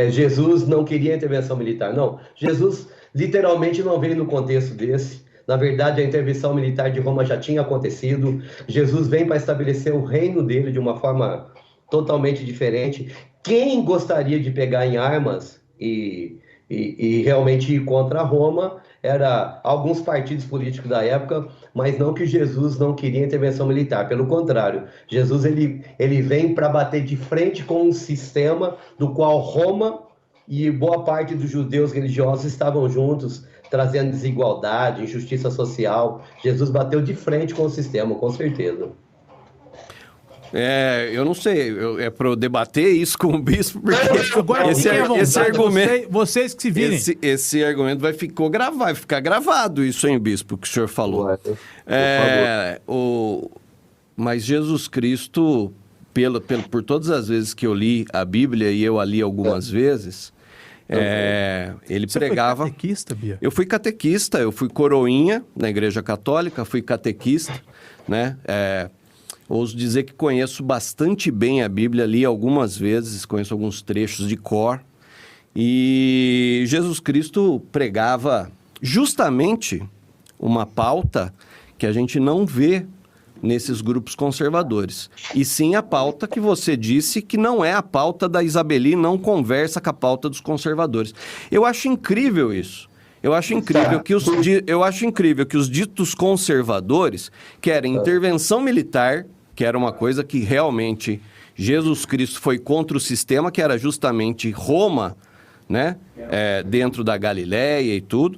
Jesus não queria intervenção militar. Não, Jesus literalmente não veio no contexto desse. Na verdade, a intervenção militar de Roma já tinha acontecido. Jesus vem para estabelecer o reino dele de uma forma totalmente diferente. Quem gostaria de pegar em armas e realmente ir contra Roma era alguns partidos políticos da época, mas não que Jesus não queria intervenção militar. Pelo contrário, Jesus ele vem para bater de frente com um sistema do qual Roma e boa parte dos judeus religiosos estavam juntos, trazendo desigualdade, injustiça social. Jesus bateu de frente com o sistema, com certeza. Eu não sei, é para eu debater isso com o bispo, porque agora esse argumento... Vocês que se virem. Esse argumento vai ficar gravado, isso, hein, bispo, que o senhor falou. Mas Jesus Cristo, por todas as vezes que eu li a Bíblia, e eu a li algumas vezes... ele Você pregava... foi catequista, Bia? Eu fui catequista, eu fui coroinha na Igreja Católica, fui catequista, né? Ouso dizer que conheço bastante bem a Bíblia, li algumas vezes, conheço alguns trechos de cor. E Jesus Cristo pregava justamente uma pauta que a gente não vê nesses grupos conservadores. E sim a pauta que você disse que não é a pauta da Isabeli, não conversa com a pauta dos conservadores. Eu acho incrível isso. Eu acho incrível que os ditos conservadores querem intervenção militar, que era uma coisa que realmente Jesus Cristo foi contra o sistema, que era justamente Roma, né? Dentro da Galileia e tudo.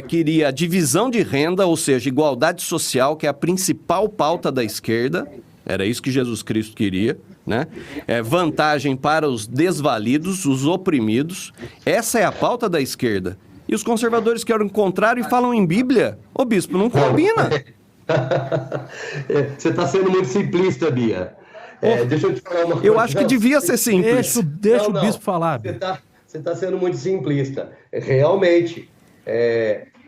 Queria divisão de renda, ou seja, igualdade social, que é a principal pauta da esquerda. Era isso que Jesus Cristo queria, né? Vantagem para os desvalidos, os oprimidos. Essa é a pauta da esquerda. E os conservadores querem o contrário e falam em Bíblia. Ô, bispo, não combina. Você está sendo muito simplista, Bia. Deixa eu te falar uma coisa. Eu acho que devia ser simples. Deixa o bispo falar. Você está sendo muito simplista. Realmente,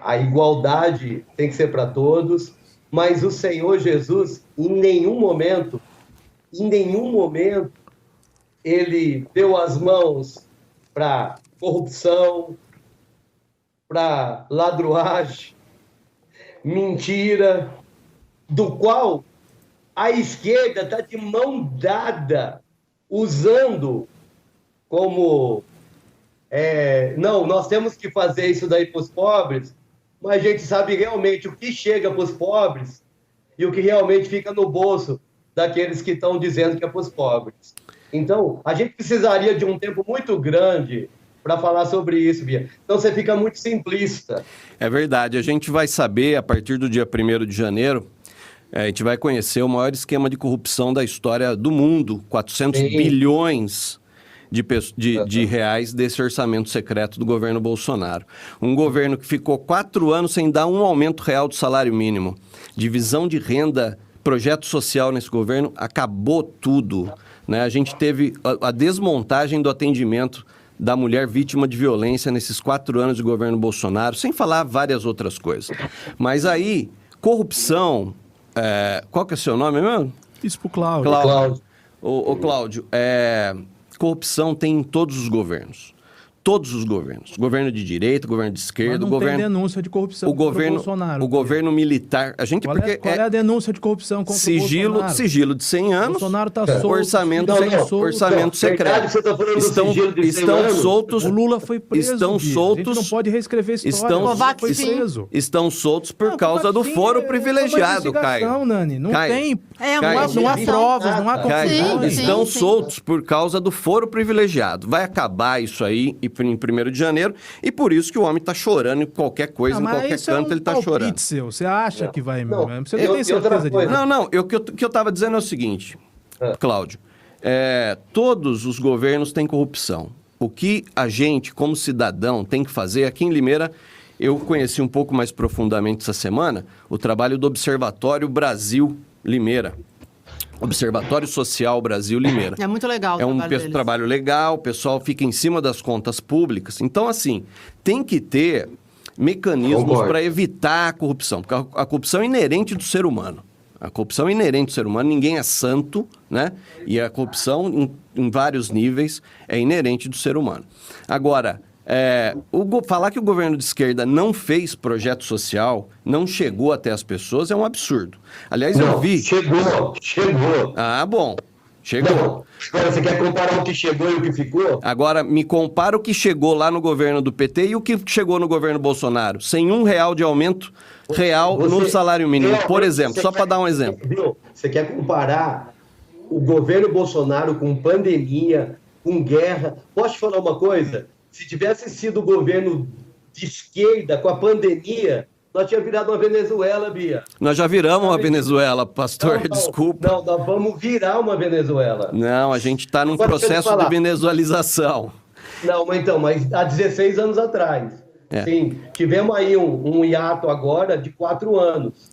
a igualdade tem que ser para todos, mas o Senhor Jesus, em nenhum momento, ele deu as mãos para corrupção, para ladruagem, mentira, do qual a esquerda está de mão dada, usando como... não, nós temos que fazer isso daí para os pobres, mas a gente sabe realmente o que chega para os pobres e o que realmente fica no bolso daqueles que estão dizendo que é para os pobres. Então, a gente precisaria de um tempo muito grande para falar sobre isso, Bia. Então, você fica muito simplista. É verdade. A gente vai saber, a partir do dia 1º de janeiro, a gente vai conhecer o maior esquema de corrupção da história do mundo, 400 bilhões de reais desse orçamento secreto do governo Bolsonaro. Um governo que ficou 4 anos sem dar um aumento real do salário mínimo. Divisão de renda, projeto social nesse governo, acabou tudo, né? A gente teve a desmontagem do atendimento da mulher vítima de violência nesses 4 anos de governo Bolsonaro, sem falar várias outras coisas. Mas aí, corrupção... qual que é o seu nome mesmo? Bispo Cláudio. Ô, Cláudio, corrupção tem em todos os governos. Todos os governos. Governo de direita, governo de esquerda, mas não tem denúncia de corrupção contra o Bolsonaro. O governo militar... Qual é a denúncia de corrupção contra o Bolsonaro? Sigilo de 100 anos. Bolsonaro está solto. Orçamento secreto. Você tá falando do sigilo de 100 anos? Soltos. O Lula foi preso. Estão soltos. A gente não pode reescrever a história. Foi preso. Estão soltos por causa do foro privilegiado, Caio. Nani. Não tem... Não há provas, não há confissões. Estão soltos por causa do foro privilegiado. Vai acabar isso aí em 1º de janeiro, e por isso que o homem está chorando em qualquer coisa, em qualquer canto ele está chorando. Seu. Você acha que vai... Você não tem certeza disso. O que eu estava dizendo é o seguinte, Cláudio, todos os governos têm corrupção. O que a gente, como cidadão, tem que fazer, aqui em Limeira, eu conheci um pouco mais profundamente essa semana, o trabalho do Observatório Brasil Limeira. Observatório Social Brasil Limeira. É muito legal. É um trabalho legal, o pessoal fica em cima das contas públicas. Então, assim, tem que ter mecanismos para evitar a corrupção, porque a corrupção é inerente do ser humano. A corrupção é inerente ao ser humano, ninguém é santo, né? E a corrupção, em vários níveis, é inerente do ser humano. Agora, falar que o governo de esquerda não fez projeto social, não chegou até as pessoas, é um absurdo. Aliás, eu vi... Chegou. Ah, bom. Chegou. Não. Agora, você quer comparar o que chegou e o que ficou? Agora, me compara o que chegou lá no governo do PT e o que chegou no governo Bolsonaro. Sem R$1 de aumento real no salário mínimo, por exemplo. Só para dar um exemplo. Viu? Você quer comparar o governo Bolsonaro com pandemia, com guerra? Posso te falar uma coisa? Se tivesse sido o governo de esquerda com a pandemia, nós tínhamos virado uma Venezuela, Bia. Nós já viramos uma Venezuela, pastor, desculpa. Não, nós vamos virar uma Venezuela. Não, a gente está num processo de venezualização. Não, mas há 16 anos atrás. Sim, tivemos aí um hiato agora de 4 anos.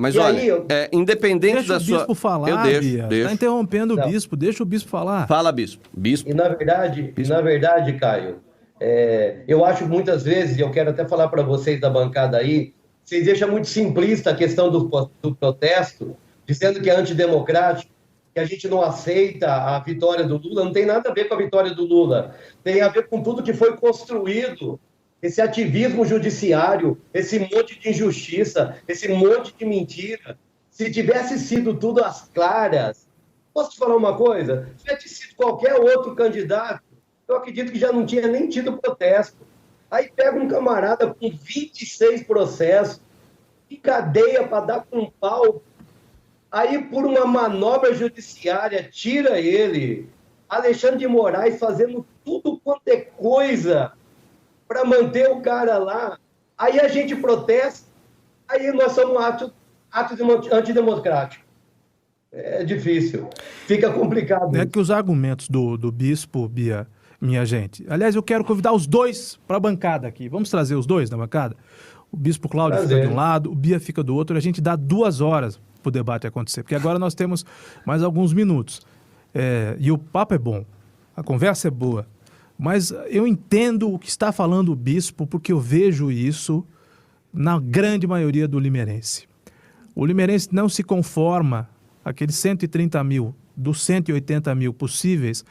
Mas olha, independente deixa da sua... Deixa o bispo falar, eu deixo. Está interrompendo o bispo, deixa o bispo falar. Fala, bispo. E na verdade, Caio, eu acho muitas vezes, e eu quero até falar para vocês da bancada aí, vocês deixam muito simplista a questão do protesto, dizendo que é antidemocrático, que a gente não aceita a vitória do Lula. Não tem nada a ver com a vitória do Lula, tem a ver com tudo que foi construído, esse ativismo judiciário, esse monte de injustiça, esse monte de mentira. Se tivesse sido tudo às claras, posso te falar uma coisa? Se tivesse sido qualquer outro candidato, eu acredito que já não tinha nem tido protesto. Aí pega um camarada com 26 processos, em cadeia para dar com um pau, aí por uma manobra judiciária tira ele. Alexandre de Moraes fazendo tudo quanto é coisa para manter o cara lá. Aí a gente protesta, aí nós somos ato antidemocrático. É difícil, fica complicado. É que os argumentos do bispo, Bia, minha gente... Aliás, eu quero convidar os dois para a bancada aqui. Vamos trazer os dois na bancada? O bispo Cláudio fica de um lado, o Bia fica do outro, e a gente dá 2 horas para o debate acontecer, porque agora nós temos mais alguns minutos. E o papo é bom, a conversa é boa, mas eu entendo o que está falando o bispo, porque eu vejo isso na grande maioria do limeirense. O limeirense não se conforma, aqueles 130 mil dos 180 mil possíveis,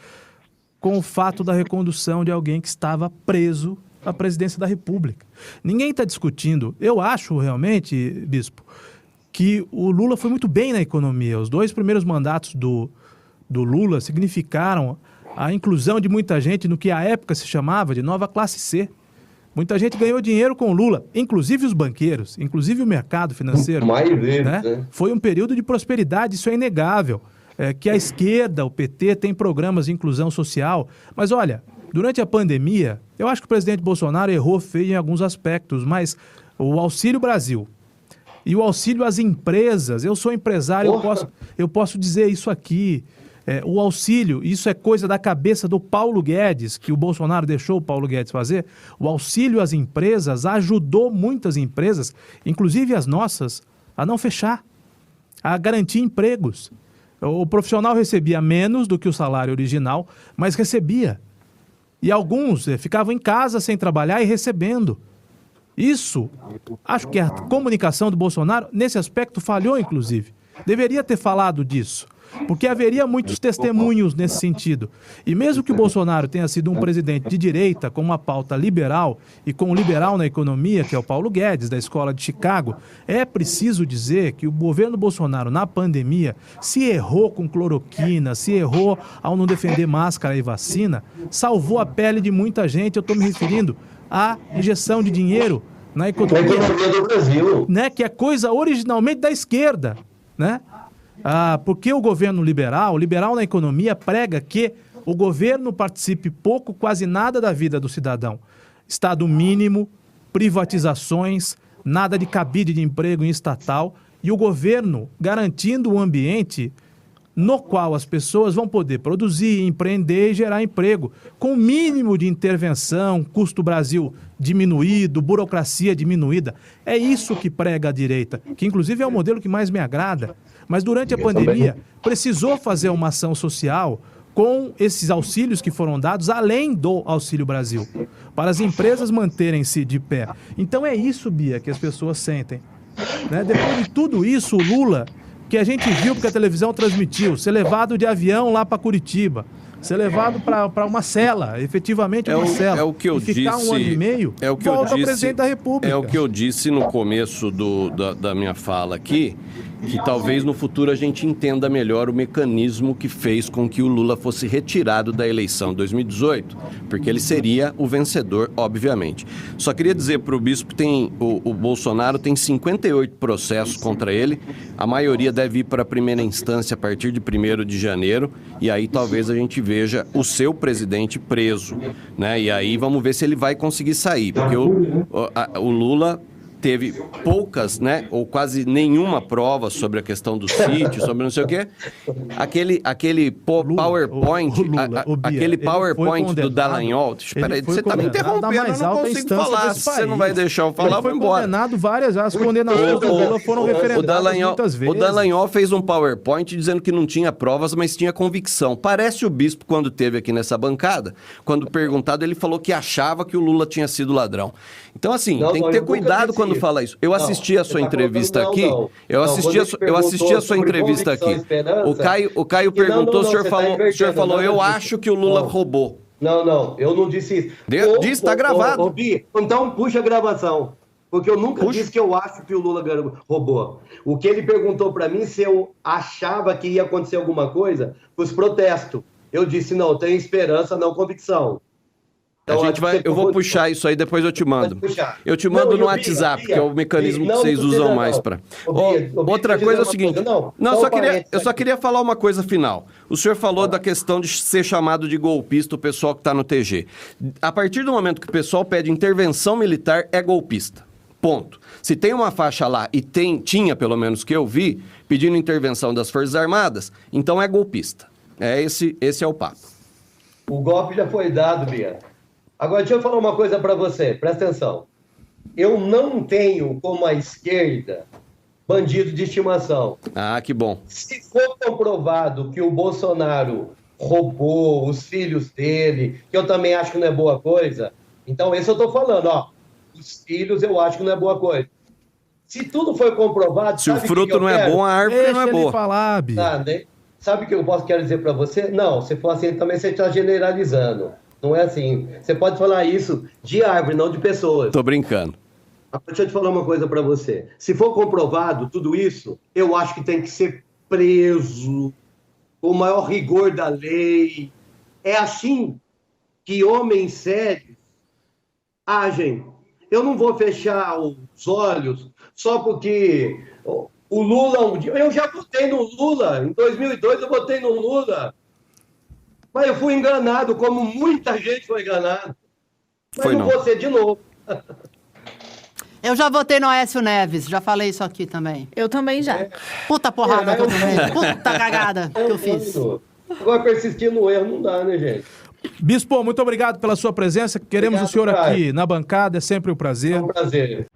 com o fato da recondução de alguém que estava preso à presidência da República. Ninguém está discutindo. Eu acho realmente, bispo, que o Lula foi muito bem na economia. Os 2 primeiros mandatos do Lula significaram a inclusão de muita gente no que à época se chamava de nova classe C. Muita gente ganhou dinheiro com o Lula, inclusive os banqueiros, inclusive o mercado financeiro. Mais vezes, né? Foi um período de prosperidade, isso é inegável. Que a esquerda, o PT, tem programas de inclusão social. Mas olha, durante a pandemia, eu acho que o presidente Bolsonaro errou feio em alguns aspectos, mas o Auxílio Brasil e o auxílio às empresas, eu sou empresário, eu posso dizer isso aqui. O auxílio, isso é coisa da cabeça do Paulo Guedes, que o Bolsonaro deixou o Paulo Guedes fazer. O auxílio às empresas ajudou muitas empresas, inclusive as nossas, a não fechar, a garantir empregos. O profissional recebia menos do que o salário original, mas recebia. E alguns ficavam em casa sem trabalhar e recebendo. Isso, acho que a comunicação do Bolsonaro, nesse aspecto, falhou, inclusive. Deveria ter falado disso, porque haveria muitos testemunhos nesse sentido. E mesmo que o Bolsonaro tenha sido um presidente de direita, com uma pauta liberal e com um liberal na economia, que é o Paulo Guedes, da Escola de Chicago, é preciso dizer que o governo Bolsonaro, na pandemia, se errou com cloroquina, se errou ao não defender máscara e vacina, salvou a pele de muita gente. Eu estou me referindo à injeção de dinheiro na economia do Brasil, né, que é coisa originalmente da esquerda, né? Porque o governo liberal na economia, prega que o governo participe pouco, quase nada da vida do cidadão. Estado mínimo, privatizações, nada de cabide de emprego em estatal, e o governo garantindo um ambiente no qual as pessoas vão poder produzir, empreender e gerar emprego, com o mínimo de intervenção, custo Brasil diminuído, burocracia diminuída. É isso que prega a direita, que inclusive é o modelo que mais me agrada. Mas durante a pandemia, precisou fazer uma ação social com esses auxílios que foram dados, além do Auxílio Brasil, para as empresas manterem-se de pé. Então é isso, Bia, que as pessoas sentem, né? Depois de tudo isso, o Lula que a gente viu porque a televisão transmitiu, ser levado de avião lá para Curitiba, ser levado para uma cela, efetivamente uma cela, é o que eu e ficar disse, um ano e meio, é o que volta eu disse, presidente da República. É o que eu disse no começo da minha fala aqui, que talvez no futuro a gente entenda melhor o mecanismo que fez com que o Lula fosse retirado da eleição de 2018, porque ele seria o vencedor, obviamente. Só queria dizer para o bispo que o Bolsonaro tem 58 processos contra ele, a maioria deve ir para a primeira instância a partir de 1º de janeiro, e aí talvez a gente veja o seu presidente preso, né? E aí vamos ver se ele vai conseguir sair, porque o Lula teve poucas, né, ou quase nenhuma prova sobre a questão do sítio, sobre não sei o quê. Aquele PowerPoint, aquele PowerPoint do Dallagnol. Espera aí, você está me interrompendo, eu não consigo falar. Se você não vai deixar eu falar, eu vou embora. Condenado várias, as condenações do Lula foram referendadas muitas vezes. O Dallagnol fez um PowerPoint dizendo que não tinha provas, mas tinha convicção. Parece o bispo quando teve aqui nessa bancada, quando perguntado, ele falou que achava que o Lula tinha sido ladrão. Então, assim, tem que ter cuidado quando fala isso. Eu assisti a sua entrevista aqui. Eu assisti a sua entrevista aqui. O Caio perguntou, o senhor falou, eu acho que o Lula roubou. Não, eu não disse isso. Disse, está gravado. Bi, então puxa a gravação. Porque eu nunca disse que eu acho que o Lula roubou. O que ele perguntou para mim se eu achava que ia acontecer alguma coisa, os protestos. Eu disse, não, tenho esperança, não convicção. Então, eu vou puxar isso aí, depois eu te mando. Eu te mando no WhatsApp, que é o mecanismo que vocês usam mais para. Outra coisa é o seguinte. Eu só queria falar uma coisa final. O senhor falou da questão de ser chamado de golpista o pessoal que está no TG. A partir do momento que o pessoal pede intervenção militar, é golpista. Ponto. Se tem uma faixa lá, e tinha pelo menos que eu vi, pedindo intervenção das Forças Armadas, então é golpista. Esse é o papo. O golpe já foi dado, Bia. Agora, deixa eu falar uma coisa para você, presta atenção. Eu não tenho, como a esquerda, bandido de estimação. Ah, que bom. Se for comprovado que o Bolsonaro roubou os filhos dele, que eu também acho que não é boa coisa, então esse eu estou falando, ó. Os filhos eu acho que não é boa coisa. Se tudo foi comprovado... Se o fruto não é bom, a árvore não é boa. Falar, Bia. Sabe o que eu quero dizer para você? Não, se for assim também você está generalizando. Não é assim. Você pode falar isso de árvore, não de pessoas. Tô brincando. Deixa eu te falar uma coisa para você. Se for comprovado tudo isso, eu acho que tem que ser preso com o maior rigor da lei. É assim que homens sérios agem. Eu não vou fechar os olhos só porque o Lula... Eu já votei no Lula. Em 2002 eu votei no Lula. Mas eu fui enganado, como muita gente foi enganada. Mas não vou ser de novo. Eu já votei no Aécio Neves, já falei isso aqui também. Eu também já. Puta porrada que eu tomei. Puta cagada que eu fiz. Agora persistir no erro não dá, né, gente? Bispo, muito obrigado pela sua presença. Queremos o senhor aqui na bancada, é sempre um prazer. É um prazer.